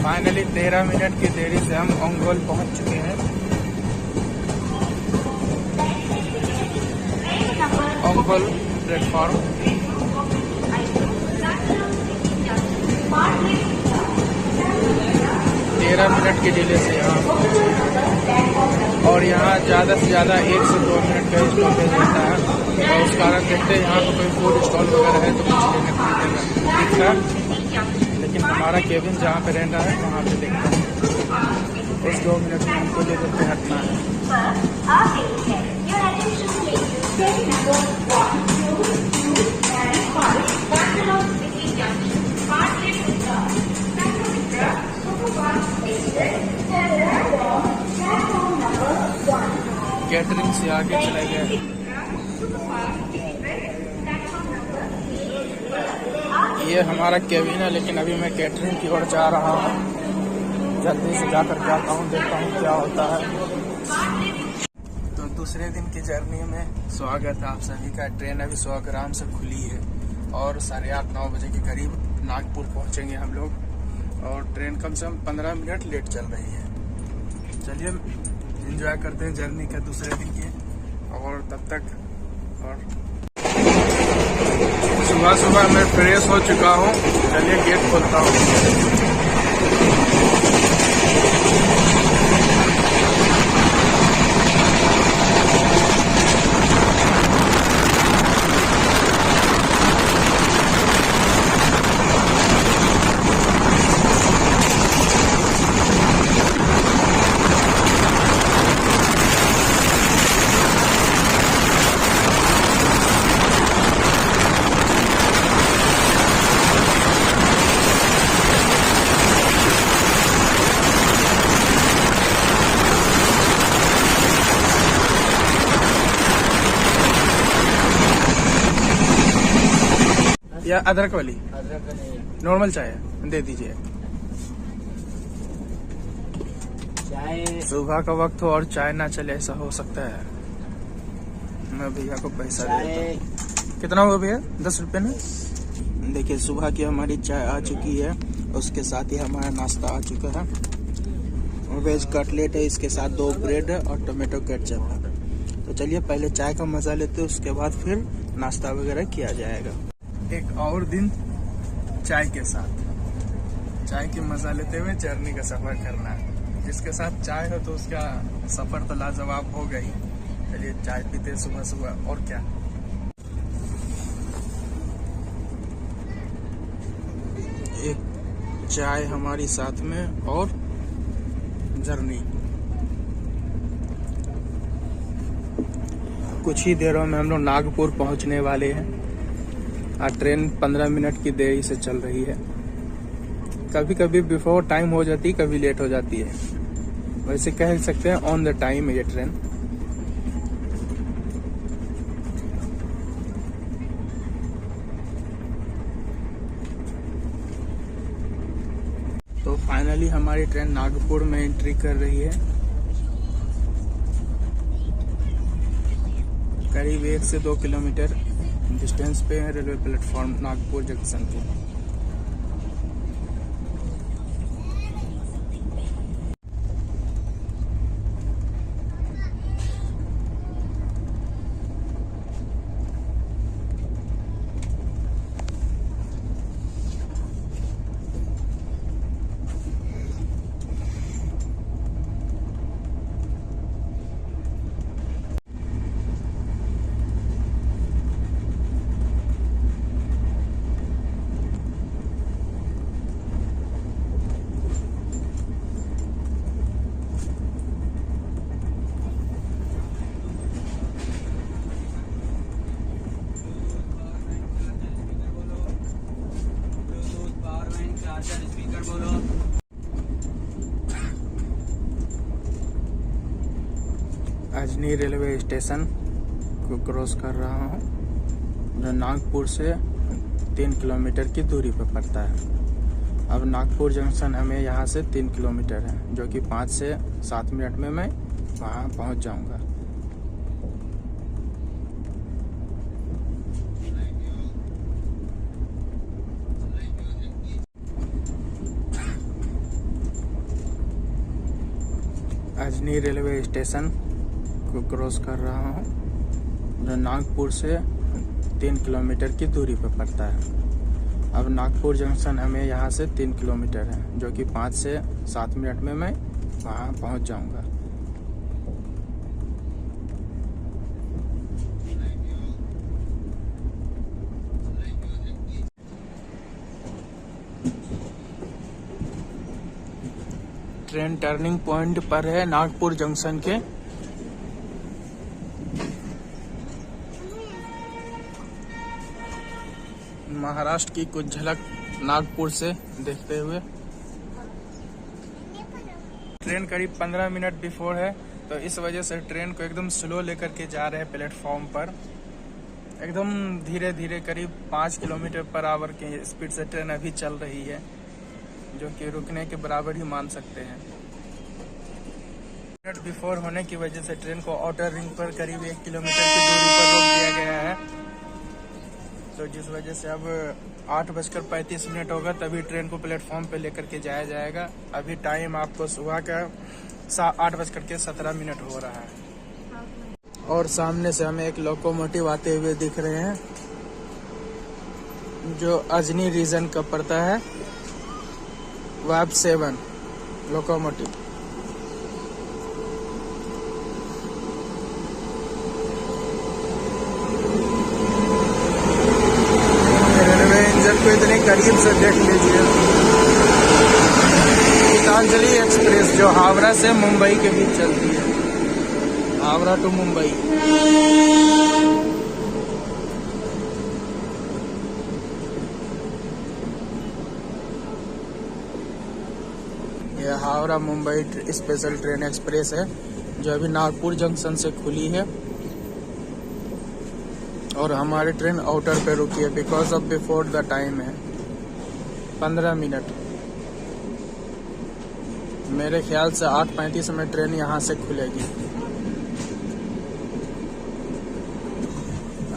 Finally 13 minute की देरी से हम ओंगोल पहुंच चुके हैं। ओंगोल प्लेटफॉर्म। तेरह मिनट की डिले से यहाँ, और यहाँ ज़्यादा से ज़्यादा 1 से 2 मिनट का स्टॉपेज रहता है। तो उस कारण देखते हैं यहाँ पर कोई फूड स्टॉल वगैरह है तो कुछ लेने को मिलेगा, लेकिन हमारा केबिन जहाँ पे रहना है वहाँ पे देखते हैं उस 2 मिनट में हमको ले करके हटना है। कैटरिंग से आगे चले गए। ये हमारा केबिन है, लेकिन अभी मैं कैटरिंग की ओर जा रहा हूँ। जल्दी से जाकर जाता हूँ, देखता हूँ क्या होता है। तो दूसरे दिन की जर्नी में स्वागत है आप सभी का। ट्रेन अभी स्वाग्राम से खुली है और 8:30-9 बजे के करीब नागपुर पहुँचेंगे हम लोग, और ट्रेन कम से कम 15 मिनट लेट चल रही है। चलिए एंजॉय करते हैं जर्नी का दूसरे दिन की। और तब तक सुबह सुबह मैं फ्रेश हो चुका हूँ। चलिए गेट खोलता हूँ। या अदरक वाली? अदरक नहीं, नॉर्मल चाय दे दीजिए। चाय सुबह का वक्त हो और चाय ना चले, ऐसा हो सकता है? मैं भैया को पैसा दे देता हूँ। कितना हुआ भैया? 10 रुपये ना? देखिए सुबह की हमारी चाय आ चुकी है, उसके साथ ही हमारा नाश्ता आ चुका है। वेज कटलेट है, इसके साथ 2 ब्रेड और टोमेटो केचप है। तो चलिए पहले चाय का मजा लेते हैं, उसके बाद फिर नाश्ता वगैरह किया जाएगा। एक और दिन चाय के साथ, चाय की मजा लेते हुए जर्नी का सफर करना है। जिसके साथ चाय हो तो उसका सफर तो लाजवाब होगा ही। चलिए चाय पीते सुबह सुबह, और क्या। एक चाय हमारी साथ में और जर्नी। कुछ ही देरों में हम लोग नागपुर पहुंचने वाले हैं। ट्रेन 15 मिनट की देरी से चल रही है। कभी कभी बिफोर टाइम हो जाती है, कभी लेट हो जाती है। वैसे कह सकते हैं ऑन द टाइम है ये ट्रेन। तो फाइनली हमारी ट्रेन नागपुर में एंट्री कर रही है। करीब 1 से 2 किलोमीटर डिस्टेंस पे है रेलवे प्लेटफॉर्म नागपुर जंक्शन के। अजनी रेलवे स्टेशन को क्रॉस कर रहा हूँ, जो नागपुर से 3 किलोमीटर की दूरी पर पड़ता है। अब नागपुर जंक्शन हमें यहाँ से 3 किलोमीटर है, जो कि 5 से 7 मिनट में मैं वहाँ पहुँच जाऊँगा। अजनी रेलवे स्टेशन को क्रॉस कर रहा हूँ, जो नागपुर से 3 किलोमीटर की दूरी पर पड़ता है। अब नागपुर जंक्शन हमें यहाँ से 3 किलोमीटर है, जो कि 5 से 7 मिनट में मैं वहाँ पहुँच जाऊँगा। ट्रेन टर्निंग पॉइंट पर है नागपुर जंक्शन के। महाराष्ट्र की कुछ झलक नागपुर से देखते हुए। ट्रेन करीब 15 मिनट बिफोर है, तो इस वजह से ट्रेन को एकदम स्लो लेकर के जा रहे हैं प्लेटफॉर्म पर। एकदम धीरे धीरे करीब 5 किलोमीटर पर आवर की स्पीड से ट्रेन अभी चल रही है, जो कि रुकने के बराबर ही मान सकते हैं। मिनट बिफोर होने की वजह से ट्रेन को आउटर रिंग पर करीब 1 किलोमीटर की दूरी पर रोक दिया गया है, तो जिस वजह से अब 8:35 होगा तभी ट्रेन को प्लेटफॉर्म पे लेकर के जाया जाएगा। अभी टाइम आपको सुबह का 8:17 हो रहा है। और सामने से हमें एक लोकोमोटिव आते हुए दिख रहे हैं, जो अजनी रीजन का पड़ता है। वाब 7 लोकोमोटिव। रेलवे इंजन को इतने करीब से देख लीजिए। गीतांजलि एक्सप्रेस जो हावड़ा से मुंबई के बीच चलती है, हावड़ा टू मुंबई। यह Howrah Mumbai special train express है, जो अभी नागपुर जंक्शन से खुली है। और हमारी ट्रेन आउटर पे रुकी है because of before the time है 15 मिनट। मेरे ख्याल से 8:35 में ट्रेन यहाँ से खुलेगी।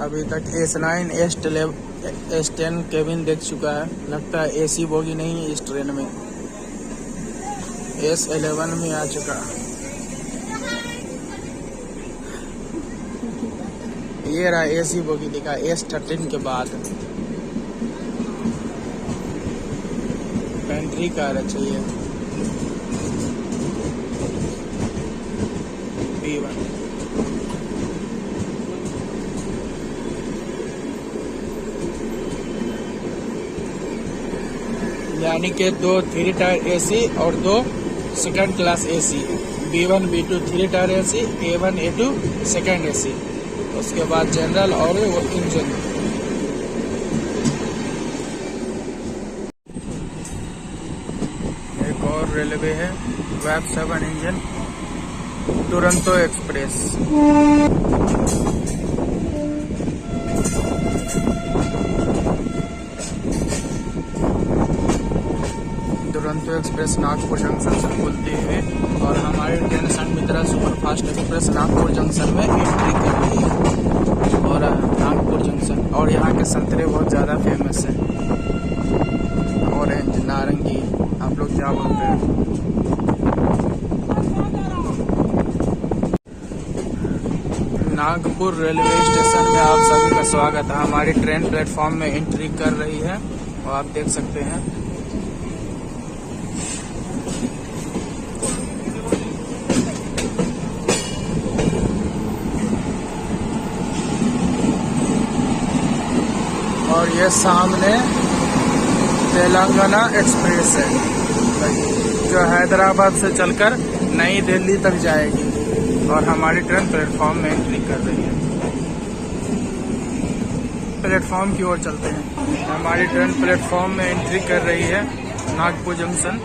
अभी तक S9 S10 केबिन देख चुका है, लगता है एसी बोगी नहीं है इस ट्रेन में। S11 में आ चुका। ये रहा एसी बोगी दिखा S13 के बाद। पेंट्री कार चाहिए B1। यानी कि 2 3 टायर एसी और 2 second class AC. B1 B2 3 tier AC, A1 A2 second AC. उसके बाद जनरल और वो इंजन। एक और रेलवे है Wahab 7 engine Duronto express. Duronto express Nagpur junction से खुलती है और हमारी train Sanghamitra superfast express Nagpur junction में एंट्री कर रही है। और नागपुर जंक्शन और यहाँ के संतरे बहुत ज़्यादा फेमस है। ऑरेंज, नारंगी, आप लोग क्या बोलते हैं। नागपुर रेलवे स्टेशन में आप सभी का स्वागत है। हमारी ट्रेन प्लेटफॉर्म में एंट्री कर रही है और आप देख सकते हैं। और ये सामने तेलंगाना एक्सप्रेस है, जो हैदराबाद से चलकर नई दिल्ली तक जाएगी। और हमारी ट्रेन प्लेटफॉर्म में एंट्री कर रही है। प्लेटफॉर्म की ओर चलते हैं। हमारी ट्रेन प्लेटफॉर्म में एंट्री कर रही है Nagpur junction.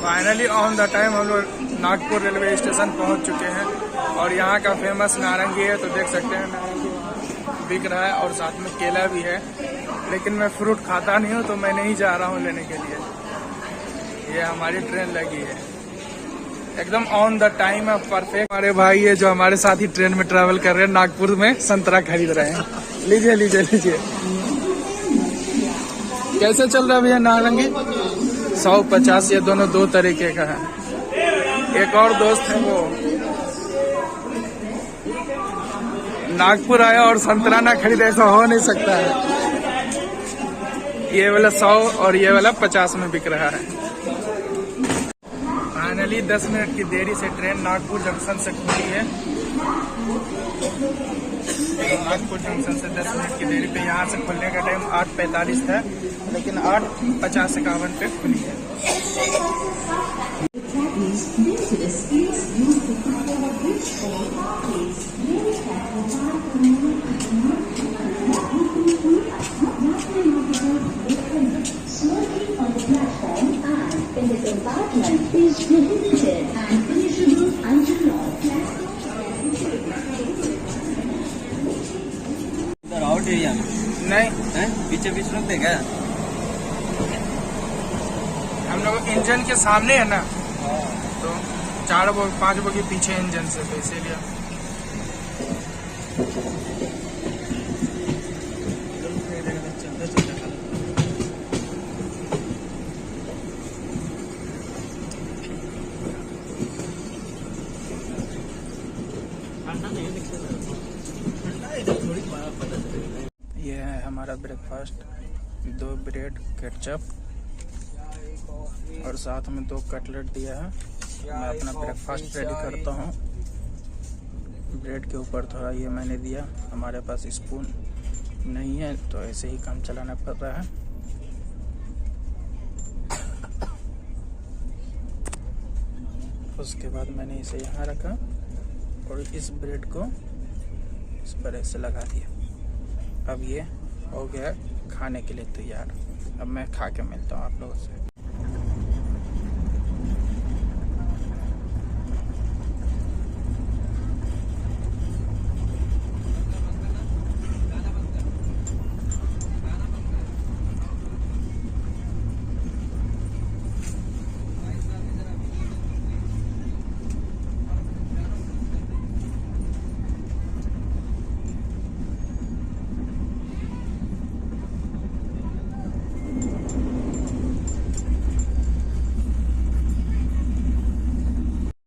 Finally on the time हम लोग नागपुर रेलवे स्टेशन पहुंच चुके हैं और यहाँ का फेमस नारंगी है, तो देख सकते हैं नारंगी बिक रहा है और साथ में केला भी है। लेकिन मैं फ्रूट खाता नहीं हूँ तो मैं नहीं जा रहा हूँ लेने के लिए। ये हमारी ट्रेन लगी है एकदम ऑन द टाइम है, परफेक्ट। हमारे भाई है जो हमारे साथ ही ट्रेन में ट्रैवल कर रहे हैं, नागपुर में संतरा खरीद रहे हैं। लीजिए लीजिए लीजिए। कैसे चल रहा है भैया नारंगी? 150। ये दोनों दो तरीके का है। एक और दोस्त है वो नागपुर आया और संतरा ना खरीदे, ऐसा हो नहीं सकता है। ये वाला 100 और ये वाला 50 में बिक रहा है। फाइनली 10 मिनट की देरी से ट्रेन नागपुर जंक्शन से खुली है। नागपुर जंक्शन से 10 मिनट की देरी पे यहाँ से खुलने का टाइम 8:45 था, लेकिन 8:50-51 पे खुली है। आउट एरिया में नहीं है, पीछे बीच रुक देगा। हम लोग इंजन के सामने है ना, तो 4-5 बोगी पीछे इंजन से, तो इसीलिए ये है हमारा ब्रेकफास्ट। 2 ब्रेड, केचप और साथ में 2 कटलेट दिया है। मैं अपना ब्रेकफास्ट रेडी करता हूँ। ब्रेड के ऊपर थोड़ा ये मैंने दिया, हमारे पास स्पून नहीं है तो ऐसे ही काम चलाना पड़ रहा है। उसके बाद मैंने इसे यहाँ रखा और इस ब्रेड को इस पर ऐसे लगा दिया। अब ये हो गया खाने के लिए तैयार। अब मैं खा के मिलता हूँ आप लोगों से।